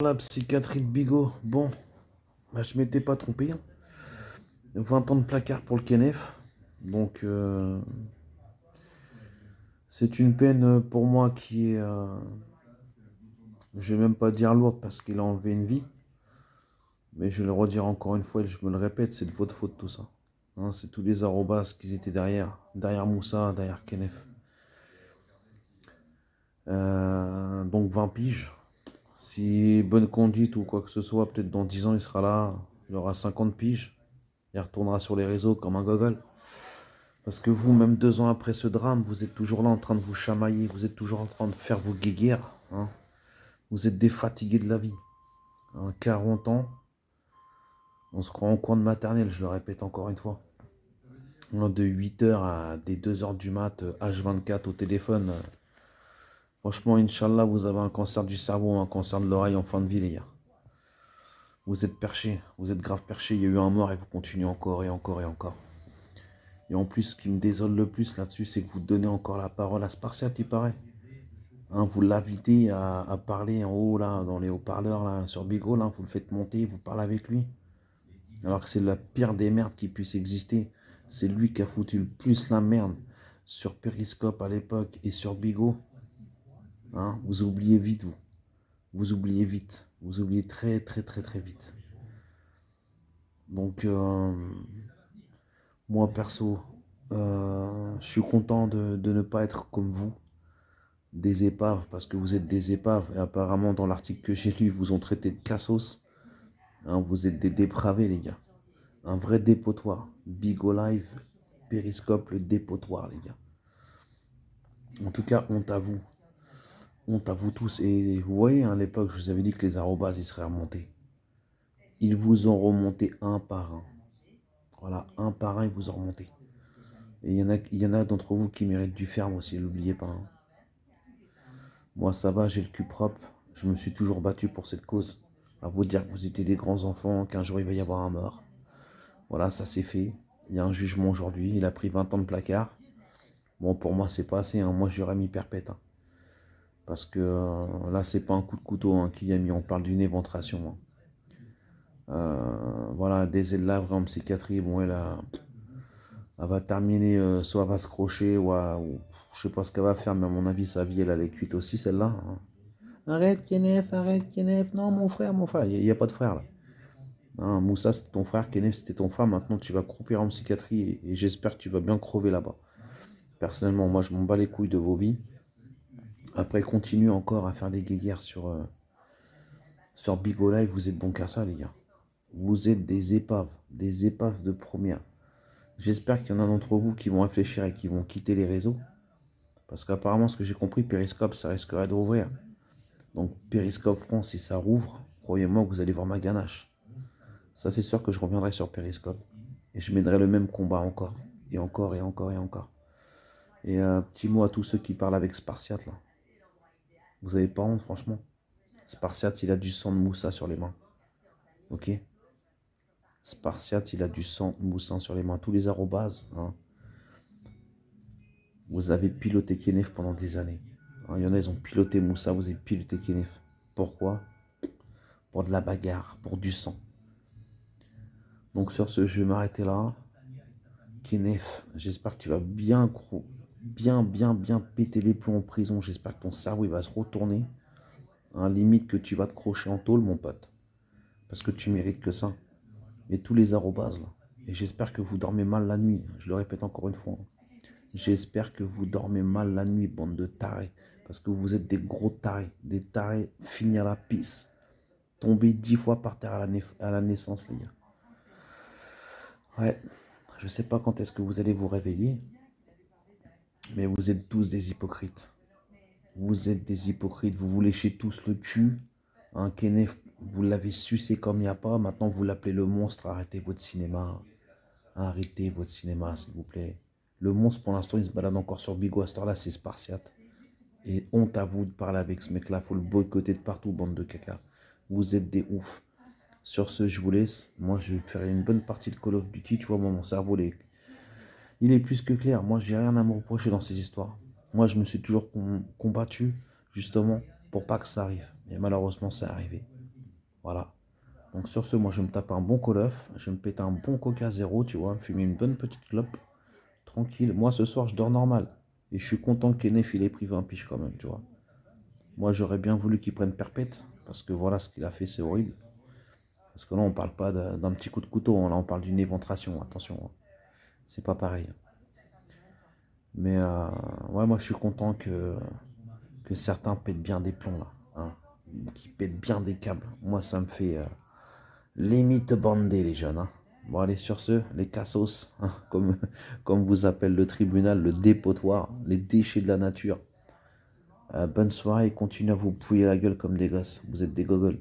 La psychiatrie de Bigot. Bon, bah, je m'étais pas trompé, hein. 20 ans de placard pour le Kenef. Donc, c'est une peine pour moi qui est, je vais même pas dire lourde parce qu'il a enlevé une vie. Mais je vais le redire encore une fois et je me le répète, c'est de votre faute tout ça. Hein, c'est tous les arrobas qui étaient derrière. Derrière Moussa, derrière Kenef. Donc 20 piges. Si bonne conduite ou quoi que ce soit, peut-être dans 10 ans il sera là. Il aura 50 piges. Il retournera sur les réseaux comme un gogol. Parce que vous, même 2 ans après ce drame, vous êtes toujours là en train de vous chamailler, vous êtes toujours en train de faire vos guéguerres, hein. Vous êtes des fatigués de la vie. Hein, 40 ans, on se croit en cours de maternelle, je le répète encore une fois. Hein, de 8 h à des 2 h du mat, H24 au téléphone. Franchement, Inch'Allah, vous avez un cancer du cerveau, un cancer de l'oreille en fin de vie, les gars. Vous êtes perchés, vous êtes grave perchés, il y a eu un mort et vous continuez encore et encore et encore. Et en plus, ce qui me désole le plus là-dessus, c'est que vous donnez encore la parole à Spartiate, il paraît. Hein, vous l'invitez à parler en haut, là, dans les haut-parleurs, là, sur Bigot, là, vous le faites monter, vous parlez avec lui. Alors que c'est la pire des merdes qui puisse exister. C'est lui qui a foutu le plus la merde sur Periscope à l'époque et sur Bigot. Hein, vous oubliez vite, vous. Vous oubliez vite. Vous oubliez très, très, très, très vite. Donc, moi, perso, je suis content de ne pas être comme vous. Des épaves, parce que vous êtes des épaves, et apparemment dans l'article que j'ai lu, vous ont traité de cassos. Hein, vous êtes des dépravés, les gars. Un vrai dépotoir. Bigot Live, Periscope, le dépotoir, les gars. En tout cas, honte à vous. Honte à vous tous. Et vous voyez, hein, à l'époque, je vous avais dit que les arrobas, ils seraient remontés. Ils vous ont remonté un par un. Voilà, un par un, ils vous ont remonté. Et il y en a d'entre vous qui méritent du ferme aussi, n'oubliez pas. Hein. Moi, ça va, j'ai le cul propre. Je me suis toujours battu pour cette cause. À vous dire que vous étiez des grands enfants, qu'un jour il va y avoir un mort. Voilà, ça c'est fait. Il y a un jugement aujourd'hui. Il a pris 20 ans de placard. Bon, pour moi, c'est pas assez. Hein. Moi, j'aurais mis perpète. Hein. Parce que là, c'est pas un coup de couteau hein, qu'il y a mis. On parle d'une éventration. Hein. Voilà, des aides là, en psychiatrie. Bon, elle va terminer. Soit elle va se crocher, ou je sais pas ce qu'elle va faire. Mais à mon avis, sa vie, elle est cuite aussi, celle-là. Hein. Arrête, Kenef, arrête, Kenef. Non, mon frère, mon frère. Il n'y a pas de frère, là. Hein, Moussa, c'est ton frère. Kenef, c'était ton frère. Maintenant, tu vas croupir en psychiatrie. Et j'espère que tu vas bien crever là-bas. Personnellement, moi, je m'en bats les couilles de vos vies. Après, continuez encore à faire des guéguerres sur Bigot Live. Vous êtes bon qu'à ça, les gars. Vous êtes des épaves de première. J'espère qu'il y en a d'entre vous qui vont réfléchir et qui vont quitter les réseaux. Parce qu'apparemment, ce que j'ai compris, Periscope, ça risquerait de rouvrir. Donc, Periscope France, si ça rouvre, croyez-moi que vous allez voir ma ganache. Ça, c'est sûr que je reviendrai sur Periscope. Et je mènerai le même combat encore. Et encore, et encore, et encore. Et petit mot à tous ceux qui parlent avec Spartiate, là. Vous avez pas honte, franchement. Spartiate, il a du sang de Moussa sur les mains. Ok? Spartiate, il a du sang de Moussa sur les mains. Tous les arrobases, hein. Vous avez piloté Kenef pendant des années. Hein, il y en a, ils ont piloté Moussa, vous avez piloté Kenef. Pourquoi? Pour de la bagarre, pour du sang. Donc sur ce, je vais m'arrêter là. Kenef, j'espère que tu vas bien péter les plombs en prison. J'espère que ton cerveau il va se retourner. Hein, limite que tu vas te crocher en tôle, mon pote. Parce que tu mérites que ça. Et tous les arrobases là. Et j'espère que vous dormez mal la nuit. Je le répète encore une fois. J'espère que vous dormez mal la nuit, bande de tarés. Parce que vous êtes des gros tarés. Des tarés finis à la pisse. Tombés 10 fois par terre à la naissance, les gars. Ouais. Je sais pas quand est-ce que vous allez vous réveiller. Mais vous êtes tous des hypocrites. Vous êtes des hypocrites. Vous vous léchez tous le cul. Hein, Kenef, vous l'avez sucé comme il n'y a pas. Maintenant, vous l'appelez le monstre. Arrêtez votre cinéma. Arrêtez votre cinéma, s'il vous plaît. Le monstre, pour l'instant, il se balade encore sur Bigot. À cette heure-là, c'est Spartiate. Et honte à vous de parler avec ce mec-là. Faut le boycotter de partout, bande de caca. Vous êtes des oufs. Sur ce, je vous laisse. Moi, je vais faire une bonne partie de Call of Duty. Tu vois, moi, mon cerveau, il est plus que clair. Moi, j'ai rien à me reprocher dans ces histoires. Moi, je me suis toujours combattu, justement, pour pas que ça arrive. Et malheureusement, c'est arrivé. Voilà. Donc sur ce, moi je vais me taper un bon call-off, je vais me péter un bon coca zéro, tu vois, me fumer une bonne petite clope, tranquille. Moi ce soir je dors normal. Et je suis content que Kenneth il ait pris 20 piges quand même, tu vois. Moi j'aurais bien voulu qu'il prenne perpète, parce que voilà ce qu'il a fait, c'est horrible. Parce que là on parle pas d'un petit coup de couteau, hein, là on parle d'une éventration, attention. Hein. C'est pas pareil. Mais ouais, moi je suis content que certains pètent bien des plombs là. Hein, qui pètent bien des câbles. Moi ça me fait limite bander les jeunes. Hein. Bon allez sur ce, les cassos, hein, comme vous appelle le tribunal, le dépotoir, les déchets de la nature. Bonne soirée et continuez à vous pouiller la gueule comme des gosses. Vous êtes des gogoles.